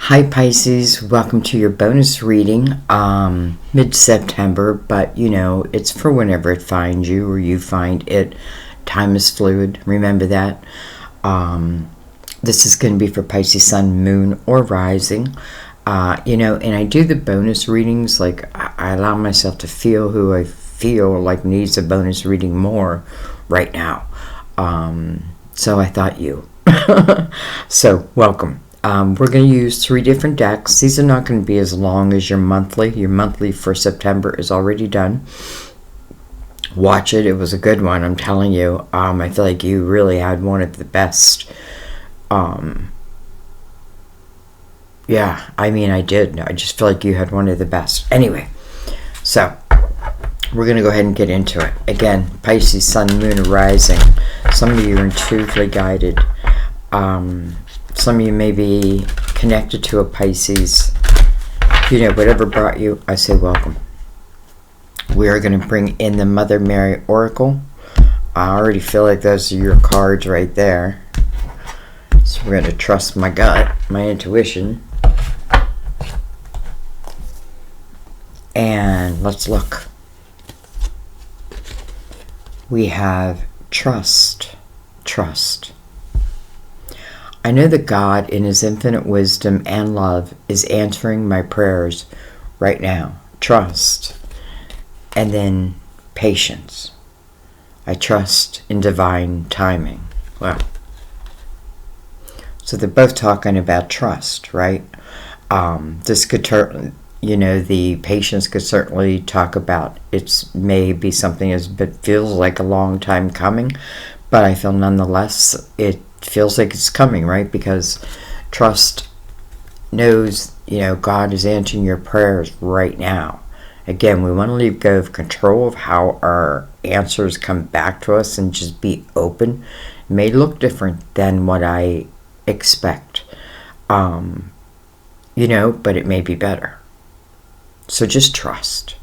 Hi Pisces, welcome to your bonus reading, mid-September, but it's for whenever it finds you or you find it. Time is fluid, remember that. This is going to be for Pisces Sun, Moon, or Rising. And I do the bonus readings, like I allow myself to feel who I feel like needs a bonus reading more right now. So I thought you. So, welcome. We're going to use 3 different decks. These are not going to be as long as your monthly. Your monthly for September is already done. Watch it. It was a good one, I'm telling you. I feel like you really had one of the best. Yeah, I did. I just feel like you had one of the best. Anyway, so we're going to go ahead and get into it. Again, Pisces, Sun, Moon, Rising. Some of you are intuitively guided. Some of you may be connected to a Pisces. Whatever brought you, I say welcome. We are going to bring in the Mother Mary Oracle. I already feel like those are your cards right there. So we're going to trust my gut, my intuition. And let's look. We have trust. I know that God, in His infinite wisdom and love, is answering my prayers right now. Trust. And then patience. I trust in divine timing. Well, so they're both talking about trust, right? This could turn, the patience could certainly talk about it's maybe something that feels like a long time coming, but I feel nonetheless it feels like it's coming, right? Because trust knows, God is answering your prayers right now. Again, we want to leave go of control of how our answers come back to us and just be open. It may look different than what I expect, but it may be better. So just trust.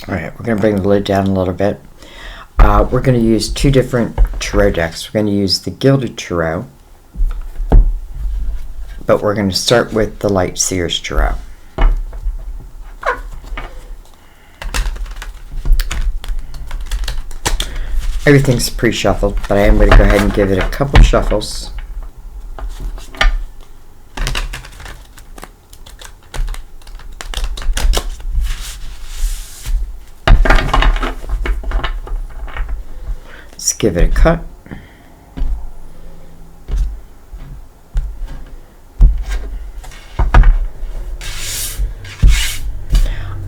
All right, we're going to bring the lid down a little bit. We're going to use 2 different tarot decks. We're going to use the Gilded Tarot, but we're going to start with the Light Seers Tarot. Everything's pre-shuffled, but I am going to go ahead and give it a couple shuffles. Let's give it a cut.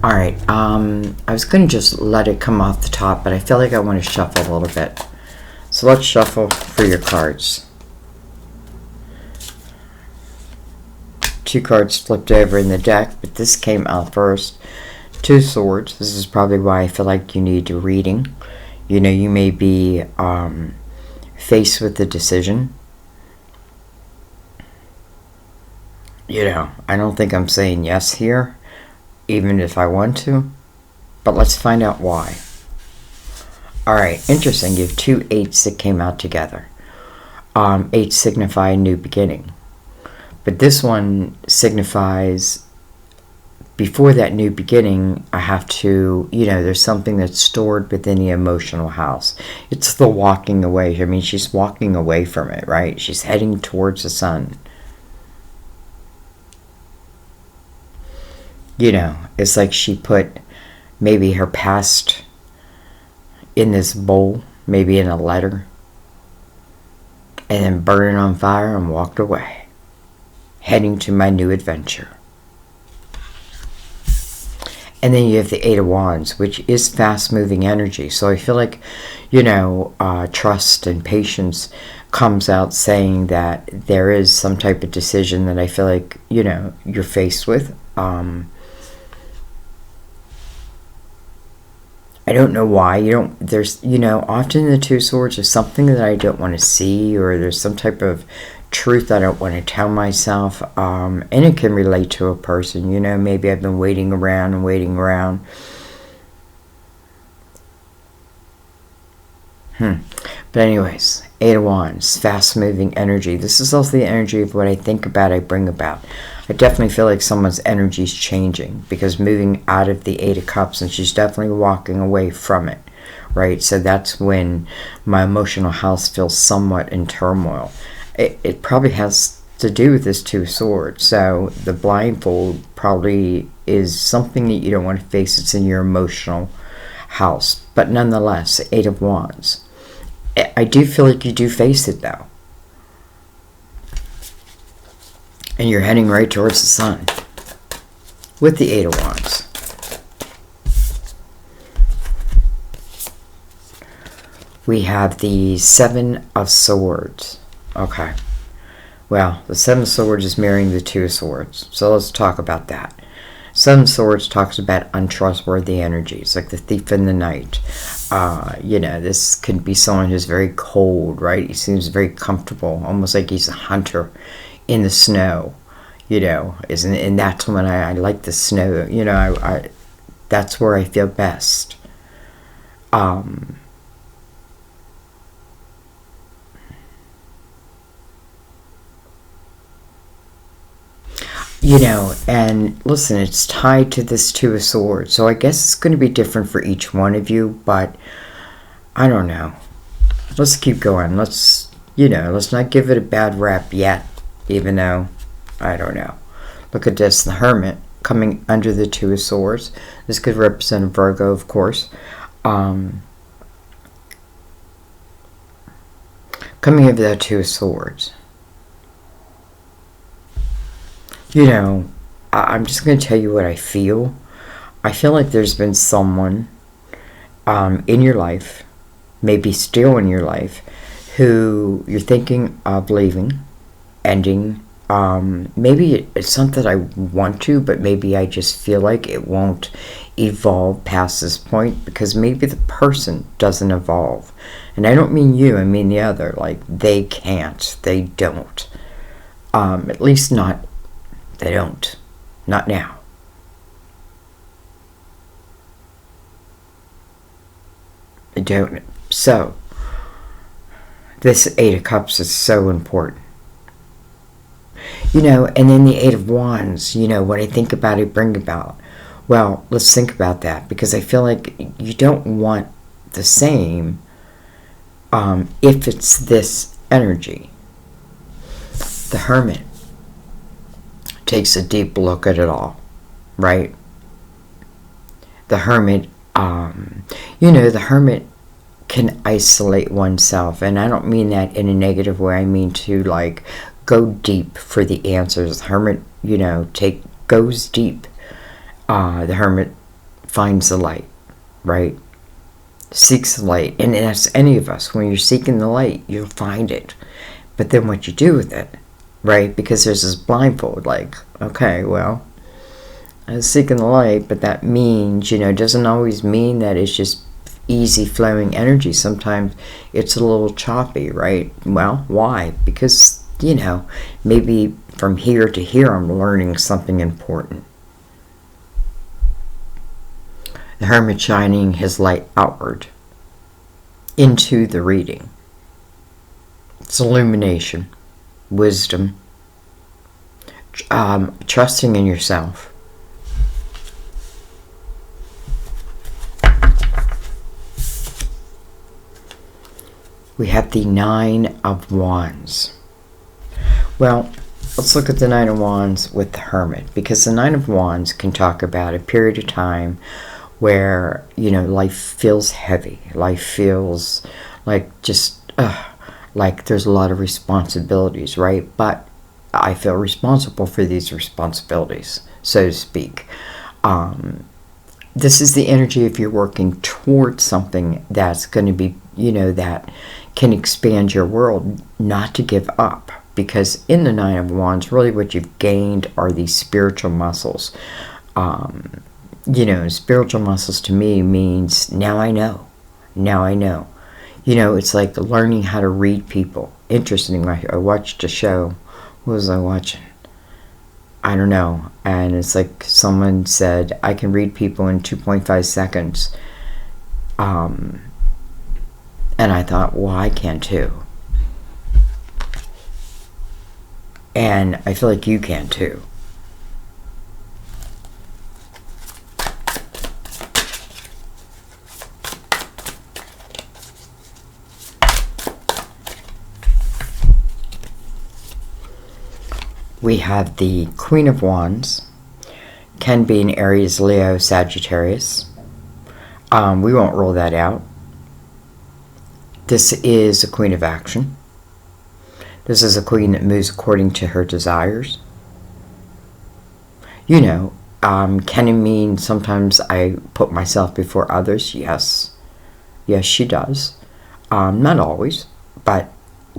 Alright, I was going to just let it come off the top, but I feel like I want to shuffle a little bit. So let's shuffle for your cards. 2 cards flipped over in the deck, but this came out first. 2 swords. This is probably why I feel like you need a reading. You may be faced with a decision. I don't think I'm saying yes here, even if I want to. But let's find out why. Alright, interesting. You have 2 8s that came out together. 8 signify a new beginning. But this one signifies before that new beginning, I have to, there's something that's stored within the emotional house. It's the walking away. She's walking away from it, right? She's heading towards the sun. It's like she put maybe her past in this bowl, maybe in a letter, and then burned it on fire and walked away, heading to my new adventure. And then you have the 8 of Wands, which is fast-moving energy. So I feel like, trust and patience comes out saying that there is some type of decision that I feel like, you're faced with. I don't know why. There's, often the 2 swords is something that I don't want to see, or there's some type of truth I don't want to tell myself, and it can relate to a person. Maybe I've been waiting around. But anyways, Eight of Wands, fast-moving energy. This is also the energy of what I think about, I bring about. I definitely feel like someone's energy is changing, because moving out of the Eight of Cups, and she's definitely walking away from it, right? So that's when my emotional house feels somewhat in turmoil. It probably has to do with this Two of Swords. So the blindfold probably is something that you don't want to face. It's in your emotional house. But nonetheless, Eight of Wands. I do feel like you do face it, though. And you're heading right towards the sun with the Eight of Wands. We have the Seven of Swords. Okay. Well, the Seven of Swords is mirroring the Two of Swords. So let's talk about that. Seven of Swords talks about untrustworthy energies, like the thief in the night. This could be someone who's very cold, right? He seems very comfortable, almost like he's a hunter in the snow, and that's when I like the snow. I that's where I feel best. And listen, it's tied to this Two of Swords. So I guess it's going to be different for each one of you, but I don't know. Let's keep going. Let's not give it a bad rap yet, even though, I don't know. Look at this, the Hermit coming under the Two of Swords. This could represent a Virgo, of course. Coming over that Two of Swords. I'm just going to tell you what I feel. I feel like there's been someone in your life, maybe still in your life, who you're thinking of leaving, ending. Maybe it's not that I want to, but maybe I just feel like it won't evolve past this point, because maybe the person doesn't evolve. And I don't mean you, I mean the other. Like, they can't. They don't. At least not... They don't. Not now. They don't. So, this Eight of Cups is so important. And then the Eight of Wands, what I think about, I bring about. Well, let's think about that, because I feel like you don't want the same if it's this energy. The Hermit takes a deep look at it all, right? The Hermit, the Hermit can isolate oneself, and I don't mean that in a negative way. I mean to, like, go deep for the answers. The Hermit, goes deep. The Hermit finds the light, right? Seeks the light, and that's any of us. When you're seeking the light, you'll find it. But then what you do with it, right? Because there's this blindfold, like, okay, well, I was seeking the light, but that means, doesn't always mean that it's just easy flowing energy. Sometimes it's a little choppy, right? Well, why? Because, maybe from here to here I'm learning something important. The Hermit shining his light outward into the reading. It's illumination. Wisdom, trusting in yourself. We have the Nine of Wands. Well, let's look at the Nine of Wands with the Hermit, because the Nine of Wands can talk about a period of time where, life feels heavy. Life feels like just, like there's a lot of responsibilities, right? But I feel responsible for these responsibilities, so to speak. This is the energy if you're working towards something that's going to be, that can expand your world, not to give up. Because in the Nine of Wands, really what you've gained are these spiritual muscles. Spiritual muscles to me means now I know. Now I know. It's like learning how to read people. Interesting. I watched a show. What was I watching? I don't know. And it's like someone said, I can read people in 2.5 seconds. And I thought, well, I can too. And I feel like you can too. We have the Queen of Wands, can be in Aries, Leo, Sagittarius. We won't rule that out. This is a queen of action. This is a queen that moves according to her desires. You know, can it mean sometimes I put myself before others? Yes. Yes, she does. Not always, but,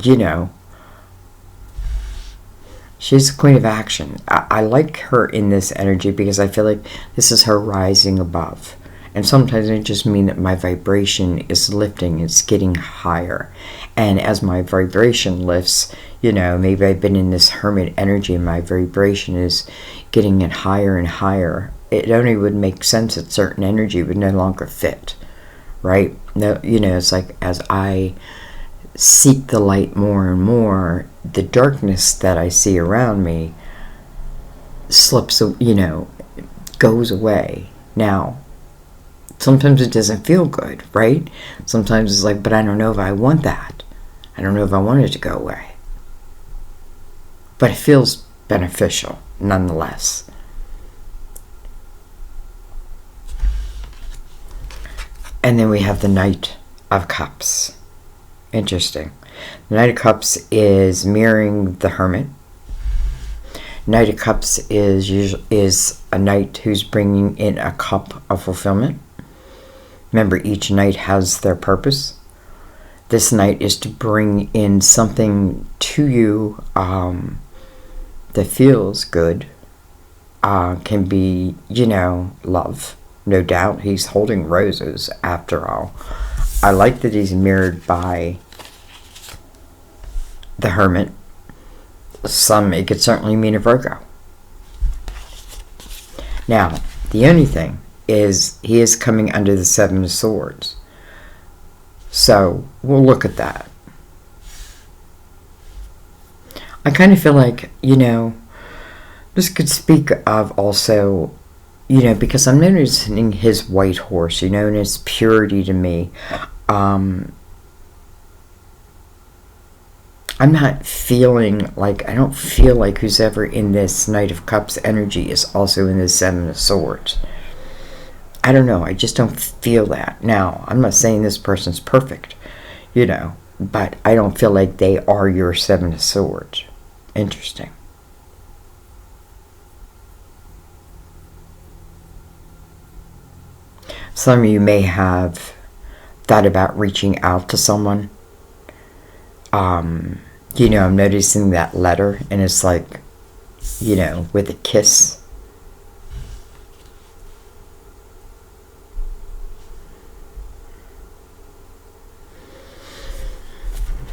you know, she's a queen of action. I like her in this energy because I feel like this is her rising above. And sometimes I just mean that my vibration is lifting, it's getting higher. And as my vibration lifts, you know, maybe I've been in this hermit energy and my vibration is getting it higher and higher. It only would make sense that certain energy would no longer fit, right? No, you know, it's like as I seek the light more and more, the darkness that I see around me slips, you know, goes away. Now, sometimes it doesn't feel good, right? Sometimes it's like, but I don't know if I want that. I don't know if I want it to go away. But it feels beneficial, nonetheless. And then we have the Knight of Cups. Interesting. The Knight of Cups is mirroring the Hermit. Knight of Cups is a knight who's bringing in a cup of fulfillment. Remember, each knight has their purpose. This knight is to bring in something to you that feels good. Can be, you know, love. No doubt. He's holding roses, after all. I like that he's mirrored by the Hermit. It could certainly mean a Virgo. Now, the only thing is he is coming under the Seven of Swords. So, we'll look at that. I kind of feel like, you know, this could speak of also, you know, because I'm noticing his white horse, you know, and its purity to me. I'm not feeling like, I don't feel like who's ever in this Knight of Cups energy is also in this Seven of Swords. I don't know, I just don't feel that. Now, I'm not saying this person's perfect, you know, but I don't feel like they are your Seven of Swords. Interesting. Some of you may have thought about reaching out to someone. You know, I'm noticing that letter, and it's like, you know, with a kiss.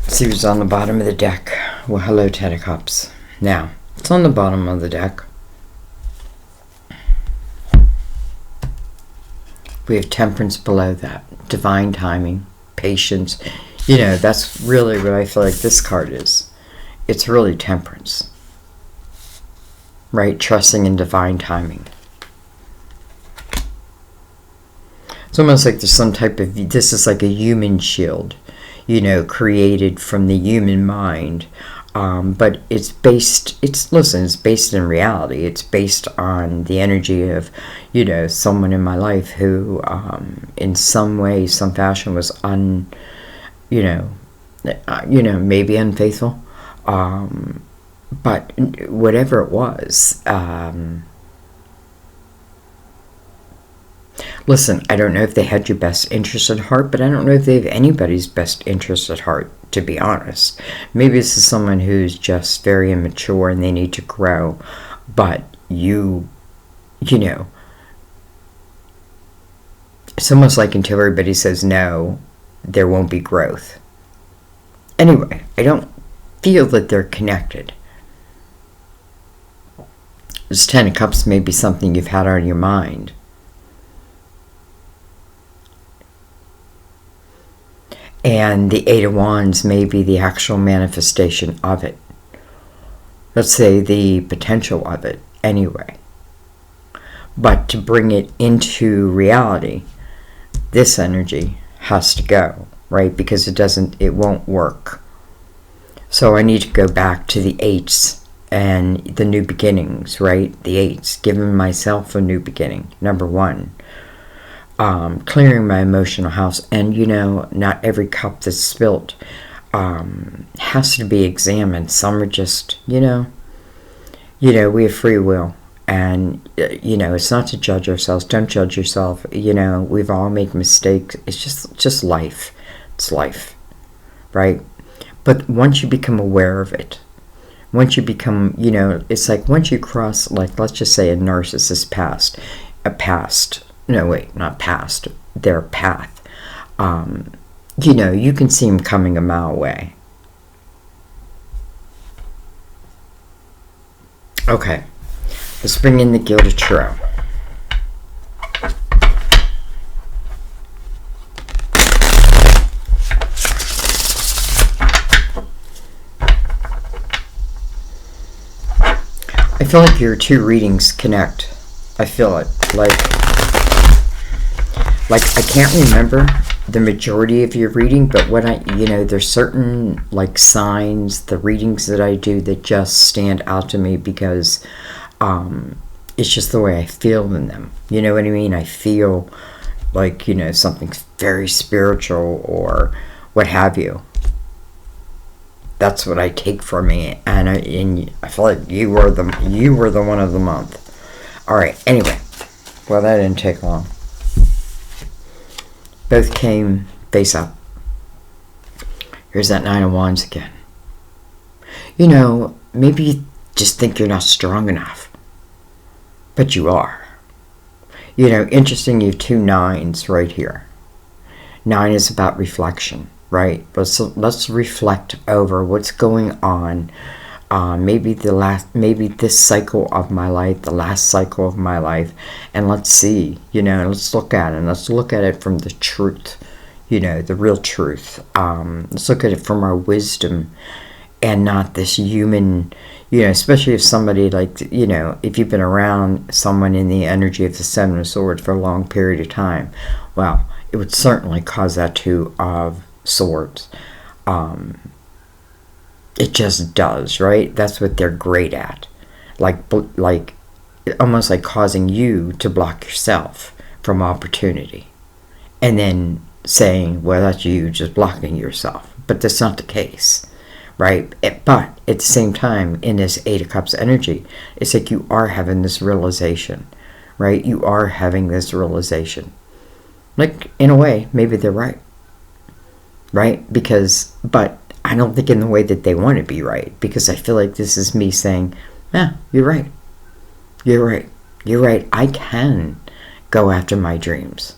See who's on the bottom of the deck. Well, hello, Ten of Cups. Now, it's on the bottom of the deck. We have Temperance below that. Divine timing, patience. You know, that's really what I feel like this card is. It's really Temperance. Right? Trusting in divine timing. It's almost like there's some type of, this is like a human shield, you know, created from the human mind. But it's based, it's based in reality. It's based on the energy of, you know, someone in my life who, in some way, some fashion was maybe unfaithful. But whatever it was, listen, I don't know if they had your best interest at heart, but I don't know if they have anybody's best interest at heart, to be honest. Maybe this is someone who's just very immature and they need to grow, but you know, it's almost like until everybody says no, there won't be growth. Anyway, I don't feel that they're connected. This Ten of Cups may be something you've had on your mind. And the Eight of Wands may be the actual manifestation of it. Let's say the potential of it anyway. But to bring it into reality, this energy has to go, right? Because it won't work. So I need to go back to the eights and the new beginnings, right? The eights, giving myself a new beginning, number one. Clearing my emotional house. And, not every cup that's spilt has to be examined. Some are just, we have free will. And, it's not to judge ourselves. Don't judge yourself. We've all made mistakes. It's just life. It's life, right? But once you become aware of it, once you become, it's like once you cross, like, let's just say a narcissist their path, you can see them coming a mile away. Okay, let's bring in the Gilded Tarot. I feel like your two readings connect. I feel it. Like I can't remember the majority of your reading, but when there's certain signs, the readings that I do that just stand out to me because it's just the way I feel in them. You know what I mean? I feel like, something's very spiritual or what have you. That's what I take from me, and I feel like you were the one of the month. All right. Anyway, well, that didn't take long. Both came face up. Here's that Nine of Wands again. Maybe you just think you're not strong enough, but you are. Interesting. You have two nines right here. 9 is about reflection. Right, let's reflect over what's going on. Maybe this cycle of my life, the last cycle of my life, and let's see. Let's look at it. And let's look at it from the truth. The real truth. Let's look at it from our wisdom, and not this human. Especially if somebody if you've been around someone in the energy of the Seven of Swords for a long period of time, well, it would certainly cause that Two of Swords. It just does, right? That's what they're great at. Almost like causing you to block yourself from opportunity. And then saying, well, that's you just blocking yourself. But that's not the case, right? But at the same time, in this Eight of Cups energy, it's like you are having this realization, right? You are having this realization. In a way, maybe they're right. Right? But I don't think in the way that they want to be right. Because I feel like this is me saying, yeah, you're right. You're right. You're right. I can go after my dreams.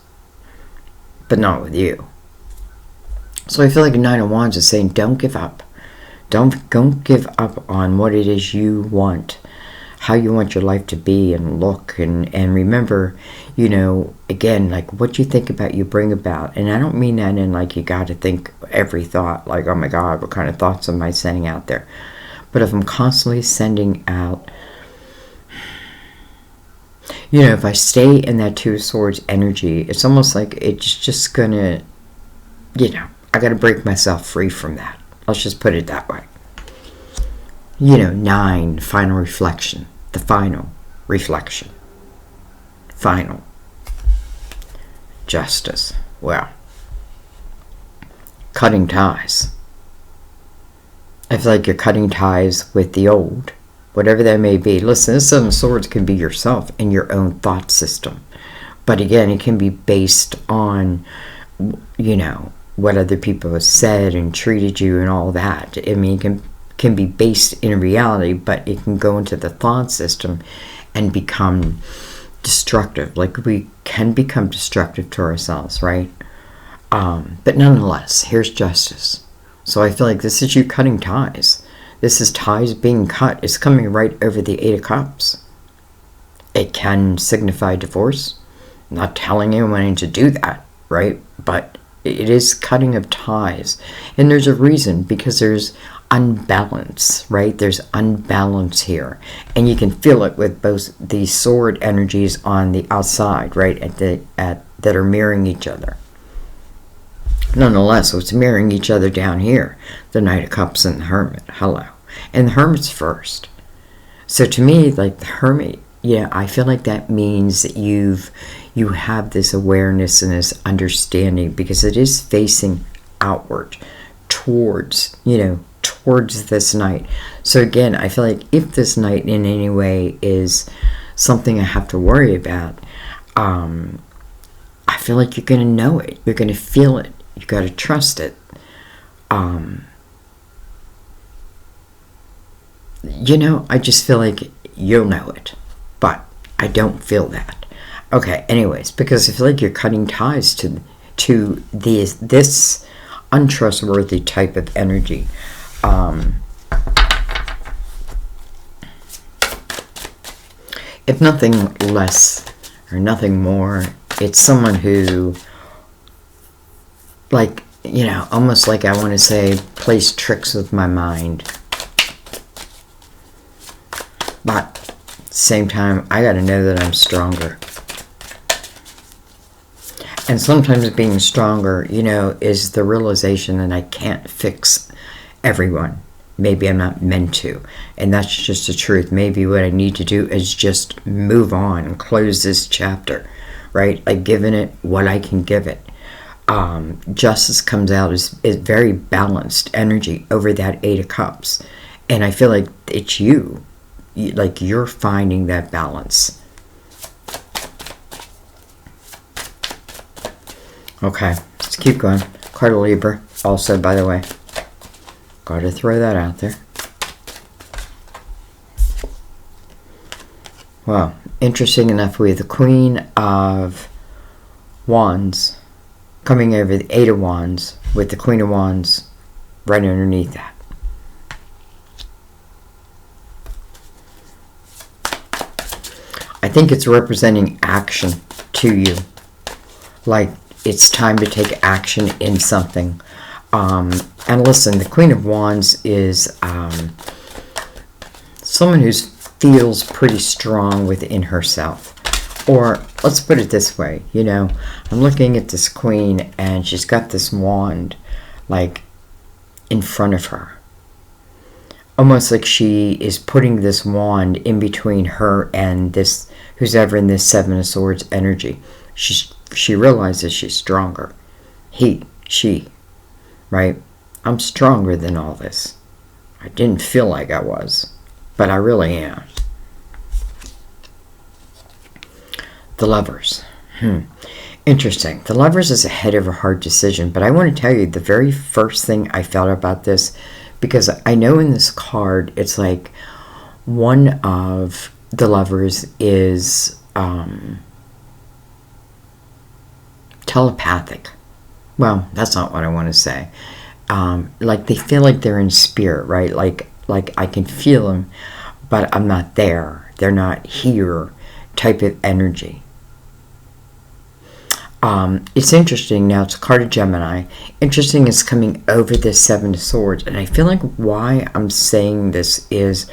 But not with you. So I feel like Nine of Wands is saying, don't give up. Don't give up on what it is you want. How you want your life to be and look. And remember, again, what you think about, you bring about. And I don't mean that in you got to think every thought, oh my God, what kind of thoughts am I sending out there? But if I'm constantly sending out, if I stay in that Two of Swords energy, it's almost like it's just gonna, I got to break myself free from that. Let's just put it that way. 9, final reflection. The final reflection. Final. Justice. Well. Cutting ties. I feel like you're cutting ties with the old. Whatever that may be. Listen, this Seven of Swords can be yourself and your own thought system. But again, it can be based on, what other people have said and treated you and all that. I mean, it can be based in reality, but it can go into the thought system and become destructive. We can become destructive to ourselves, right? But nonetheless, here's justice. So I feel like this is you cutting ties. This is ties being cut. It's coming right over the Eight of Cups. It can signify divorce. I'm not telling anyone to do that, right? But It is cutting of ties. And there's a reason, because there's unbalance, right? There's unbalance here. And you can feel it with both the sword energies on the outside, right? That are mirroring each other. Nonetheless, it's mirroring each other down here. The Knight of Cups and the Hermit. Hello. And the Hermit's first. So to me, like the Hermit, yeah, I feel like that means that you have this awareness and this understanding, because it is facing outward towards, towards this Knight. So again, I feel like if this Knight in any way is something I have to worry about, I feel like you're going to know it. You're going to feel it. You got to trust it. I just feel like you'll know it, but I don't feel that. Okay, anyways, because I feel like you're cutting ties to this untrustworthy type of energy. If nothing less or nothing more, it's someone who, like, almost like I want to say, plays tricks with my mind. But at the same time, I got to know that I'm stronger. And sometimes being stronger, is the realization that I can't fix everyone. Maybe I'm not meant to. And that's just the truth. Maybe what I need to do is just move on and close this chapter, right? I've given it what I can give it. Justice comes out as very balanced energy over that Eight of Cups. And I feel like it's you. Like you're finding that balance. Okay, let's keep going. Card of Libra, also, by the way. Got to throw that out there. Well, interesting enough, we have the Queen of Wands coming over the Eight of Wands with the Queen of Wands right underneath that. I think it's representing action to you. Like, it's time to take action in something. And listen, the Queen of Wands is someone who feels pretty strong within herself. Or, let's put it this way, I'm looking at this Queen and she's got this wand, like, in front of her. Almost like she is putting this wand in between her and this, who's ever in this Seven of Swords energy. She realizes she's stronger. She, right? I'm stronger than all this. I didn't feel like I was, but I really am. The Lovers. Interesting. The Lovers is ahead of a hard decision, but I want to tell you the very first thing I felt about this, because I know in this card, it's like one of the Lovers is telepathic. Well, that's not what I want to say. Like they feel like they're in spirit, right? Like I can feel them, but I'm not there. They're not here type of energy. It's interesting now. It's a card of Gemini. Interesting is coming over this Seven of Swords. And I feel like why I'm saying this is,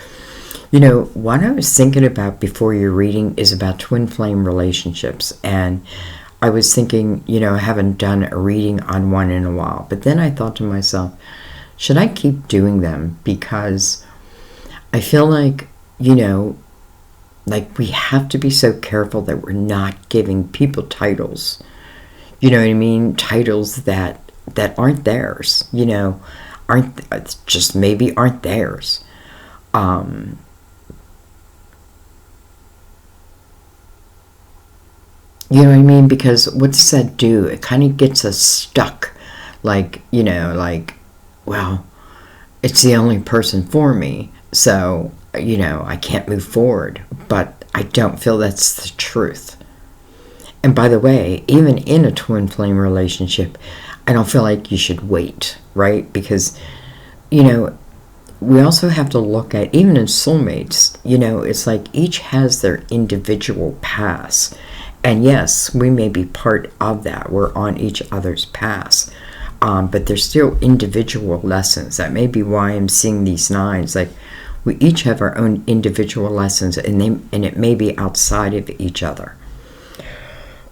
what I was thinking about before your reading is about twin flame relationships. And I was thinking, I haven't done a reading on one in a while. But then I thought to myself, should I keep doing them? Because I feel like, like we have to be so careful that we're not giving people titles. You know what I mean? Titles that aren't theirs, aren't just maybe aren't theirs. You know what I mean? Because what does that do? It kind of gets us stuck. Like, well, it's the only person for me. So, I can't move forward. But I don't feel that's the truth. And by the way, even in a twin flame relationship, I don't feel like you should wait, right? Because, we also have to look at, even in soulmates, it's like each has their individual paths. And yes, we may be part of that. We're on each other's paths. But there's still individual lessons. That may be why I'm seeing these nines. Like, we each have our own individual lessons, and it may be outside of each other.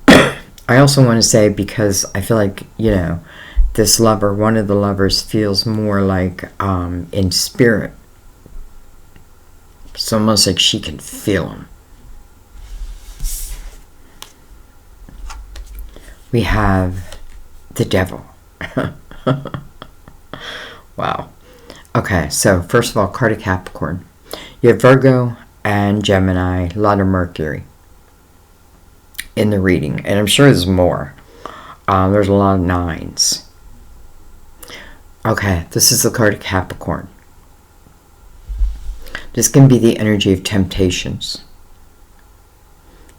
I also want to say, because I feel like, this lover, one of the lovers, feels more like in spirit. It's almost like she can feel him. We have the devil. Wow. Okay, so first of all, card of Capricorn. You have Virgo and Gemini, a lot of Mercury in the reading. And I'm sure there's more. There's a lot of nines. Okay, this is the card of Capricorn. This can be the energy of temptations.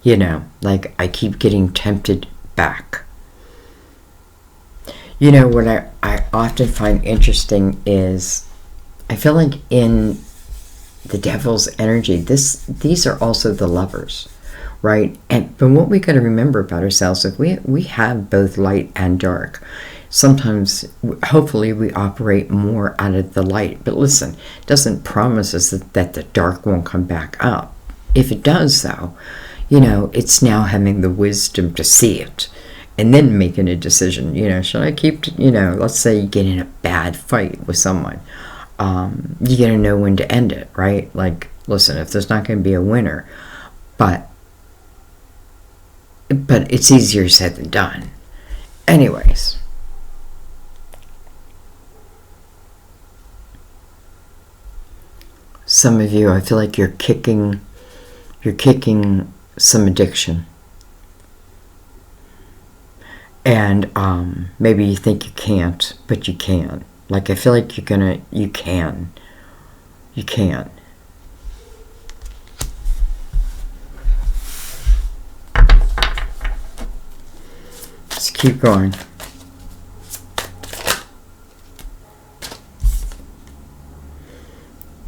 Like, I keep getting tempted back. What I often find interesting is, I feel like in the devil's energy, these are also the lovers, right? But what we got to remember about ourselves is we have both light and dark. Sometimes, hopefully, we operate more out of the light. But listen, it doesn't promise us that the dark won't come back up. If it does, though, it's now having the wisdom to see it. And then making a decision, should I keep, let's say you get in a bad fight with someone. You got to know when to end it, right? Like, listen, if there's not going to be a winner, but it's easier said than done. Anyways. Some of you, I feel like you're kicking some addiction. And maybe you think you can't, but you can. Like, I feel like you can. You can. Let's keep going.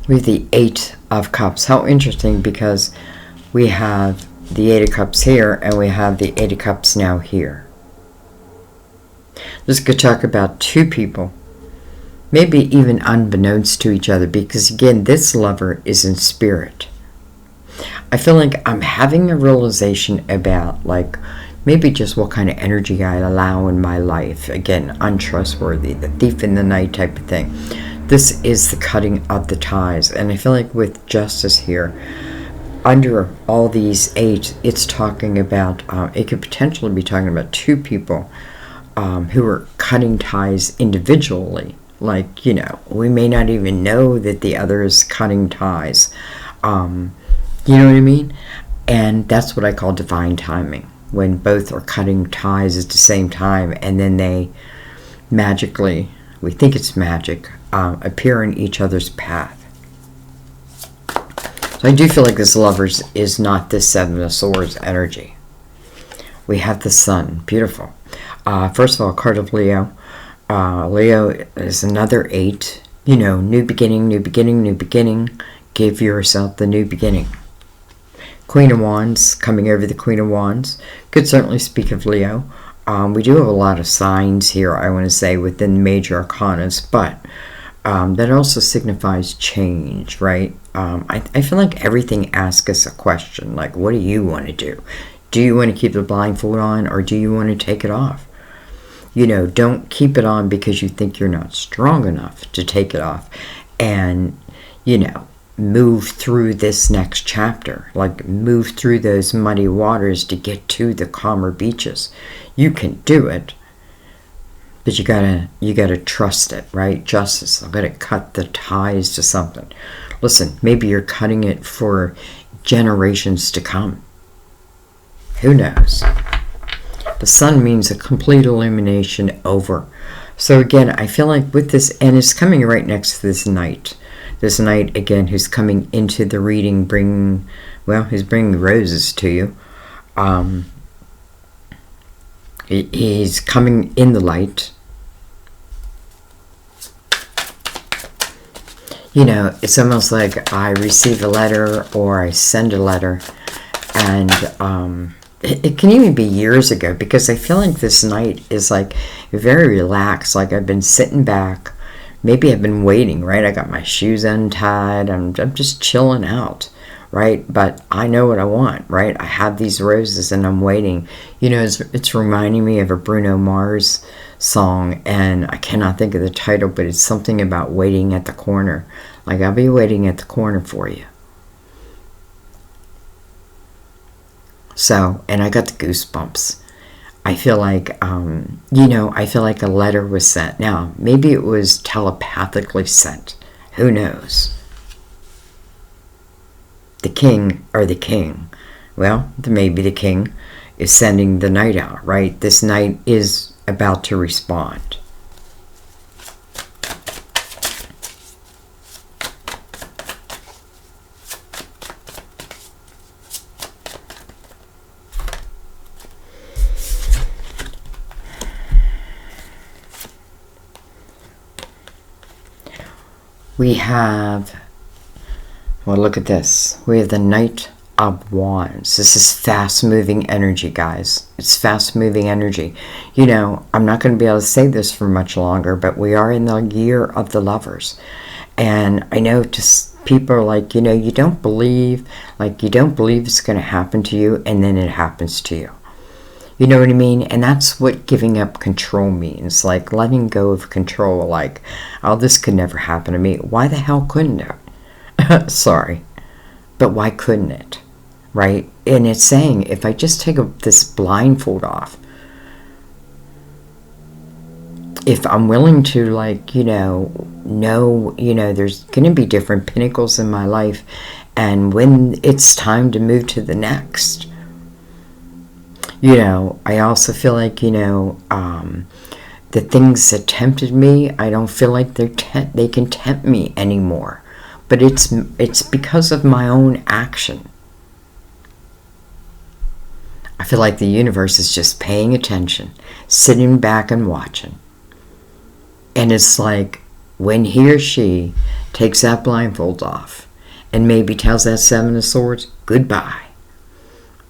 We have the Eight of Cups. How interesting, because we have the Eight of Cups here, and we have the Eight of Cups now here. This could talk about two people, maybe even unbeknownst to each other, because again, this lover is in spirit. I feel like I'm having a realization about, like, maybe just what kind of energy I allow in my life. Again, untrustworthy, the thief in the night type of thing. This is the cutting of the ties. And I feel like with justice here, under all these eight, it's talking about, it could potentially be talking about two people who are cutting ties individually. Like, we may not even know that the other is cutting ties. You know what I mean? And that's what I call divine timing. When both are cutting ties at the same time, and then they magically, we think it's magic, appear in each other's path. So I do feel like this lovers is not this Seven of Swords energy. We have the Sun. Beautiful. First of all, card of Leo. Leo is another 8. New beginning, new beginning, new beginning. Give yourself the new beginning. Queen of Wands, coming over the Queen of Wands. Could certainly speak of Leo. We do have a lot of signs here, I want to say, within major arcanas, but that also signifies change, right? I feel like everything asks us a question, like, what do you want to do? Do you want to keep the blindfold on, or do you want to take it off? Don't keep it on because you think you're not strong enough to take it off and, move through this next chapter. Like, move through those muddy waters to get to the calmer beaches. You can do it, but you gotta trust it, right? Justice. I'm gonna cut the ties to something. Listen, maybe you're cutting it for generations to come. Who knows? The Sun means a complete illumination over. So again, I feel like with this, and it's coming right next to this Knight. This Knight, again, who's coming into the reading, he's bringing roses to you. He's coming in the light. It's almost like I receive a letter or I send a letter, and it can even be years ago, because I feel like this night is like very relaxed. Like I've been sitting back. Maybe I've been waiting, right? I got my shoes untied. I'm just chilling out, right? But I know what I want, right? I have these roses and I'm waiting. You know, it's reminding me of a Bruno Mars song, and I cannot think of the title, but it's something about waiting at the corner. Like, I'll be waiting at the corner for you. So, and I got the goosebumps. I feel like, I feel like a letter was sent. Now, maybe it was telepathically sent. Who knows? The king, or the king, well, maybe the king is sending the night out, right? This night is about to respond. We have, well, look at this. We have the Knight of Wands. This is fast-moving energy, guys. It's fast-moving energy. You know, I'm not going to be able to say this for much longer, but we are in the year of the lovers. And I know just people are like, you don't believe it's going to happen to you, and then it happens to you. You know what I mean? And that's what giving up control means. Like, letting go of control. Like, oh, this could never happen to me. Why the hell couldn't it? Sorry. But why couldn't it? Right? And it's saying, if I just take this blindfold off, if I'm willing to, like, know, there's going to be different pinnacles in my life. And when it's time to move to the next, I also feel like, the things that tempted me, I don't feel like they can tempt me anymore. But it's because of my own action. I feel like the universe is just paying attention, sitting back and watching. And it's like, when he or she takes that blindfold off and maybe tells that Seven of Swords goodbye,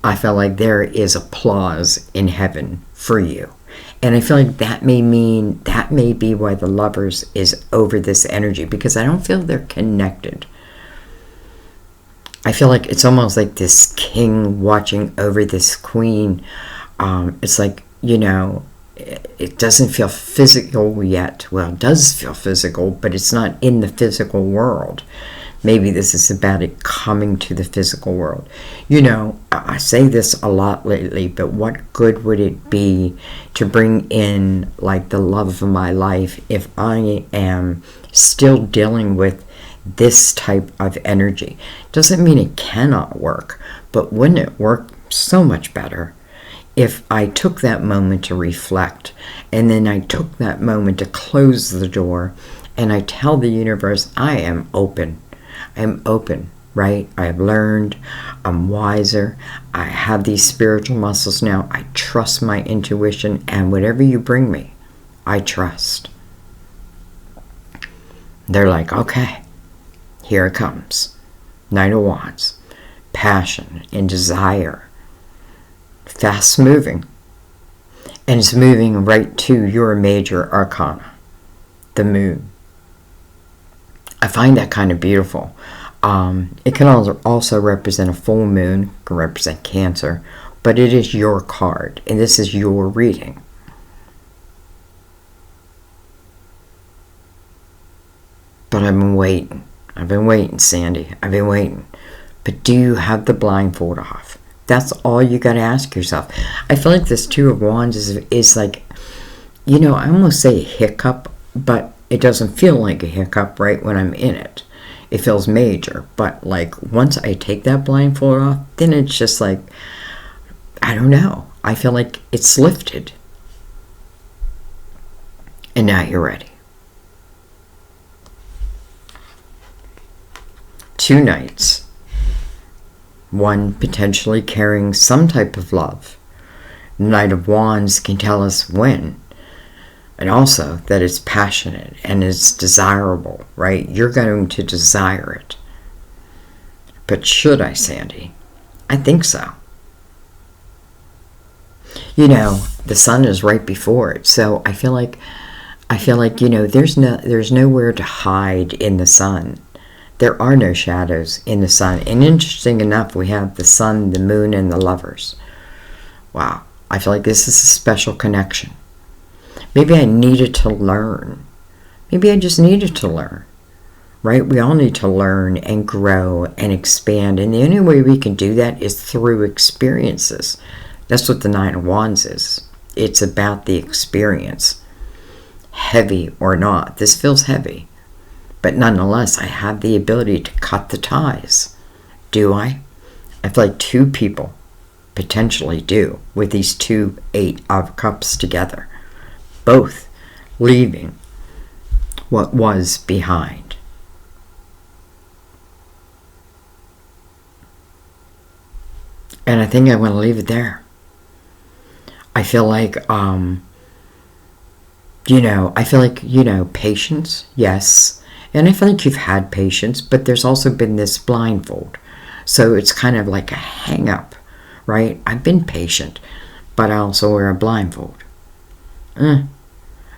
I feel like there is applause in heaven for you. And I feel like that may be why the lovers is over this energy, because I don't feel they're connected. I feel like it's almost like this king watching over this queen. It's like, it doesn't feel physical yet. Well, it does feel physical, but it's not in the physical world. Maybe this is about it coming to the physical world. I say this a lot lately, but what good would it be to bring in, like, the love of my life if I am still dealing with this type of energy? Doesn't mean it cannot work, but wouldn't it work so much better if I took that moment to reflect, and then I took that moment to close the door, and I tell the universe, I am open. I'm open, right? I've learned, I'm wiser, I have these spiritual muscles now, I trust my intuition, and whatever you bring me, I trust. They're like, okay, here it comes. Knight of Wands, passion and desire, fast moving, and it's moving right to your major arcana, the moon. I find that kind of beautiful. It can also represent a full moon, can represent Cancer, but it is your card, and this is your reading. But I've been waiting, Sandy. I've been waiting. But do you have the blindfold off? That's all you got to ask yourself. I feel like this Two of Wands is like, I almost say a hiccup, but it doesn't feel like a hiccup right when I'm in it. It feels major. But, like, once I take that blindfold off, then it's just like, I don't know. I feel like it's lifted. And now you're ready. Two knights. One potentially carrying some type of love. The Knight of Wands can tell us when. And also that it's passionate and it's desirable, right? You're going to desire it. But should I, Sandy? I think so. You know, the sun is right before it. So I feel like, there's nowhere to hide in the sun. There are no shadows in the sun. And interesting enough, we have the sun, the moon, and the lovers. Wow. I feel like this is a special connection. Maybe I needed to learn. Maybe I just needed to learn. Right? We all need to learn and grow and expand. And the only way we can do that is through experiences. That's what the Nine of Wands is. It's about the experience. Heavy or not. This feels heavy. But nonetheless, I have the ability to cut the ties. Do I? I feel like two people potentially do with these two Eight of Cups together. Both leaving what was behind. And I think I want to leave it there. I feel like, patience, yes. And I feel like you've had patience, but there's also been this blindfold. So it's kind of like a hang up, right? I've been patient, but I also wear a blindfold.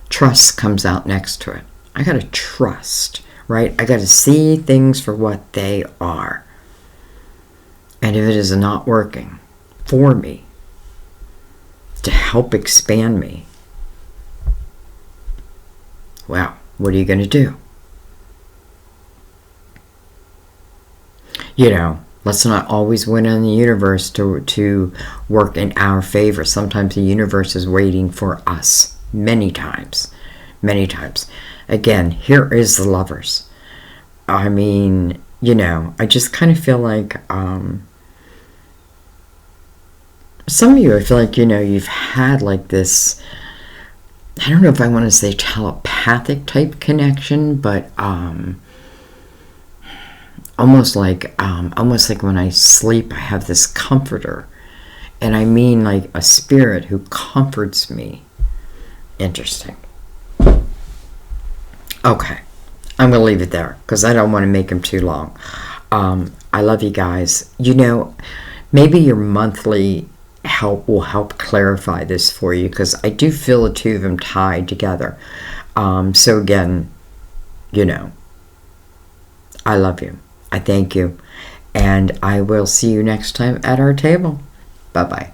Trust comes out next to it. I gotta trust, right? I gotta see things for what they are. And if it is not working for me, to help expand me, well, what are you going to do? Let's not always win on the universe to work in our favor. Sometimes the universe is waiting for us. Many times. Many times. Again, here is the lovers. I mean, I just kind of feel like some of you, I feel like, you've had like this, I don't know if I want to say telepathic type connection, but almost like when I sleep, I have this comforter. And I mean like a spirit who comforts me. Interesting. Okay. I'm going to leave it there because I don't want to make them too long. I love you guys. Maybe your monthly help will help clarify this for you because I do feel the two of them tied together. So again, I love you. I thank you. And I will see you next time at our table. Bye-bye.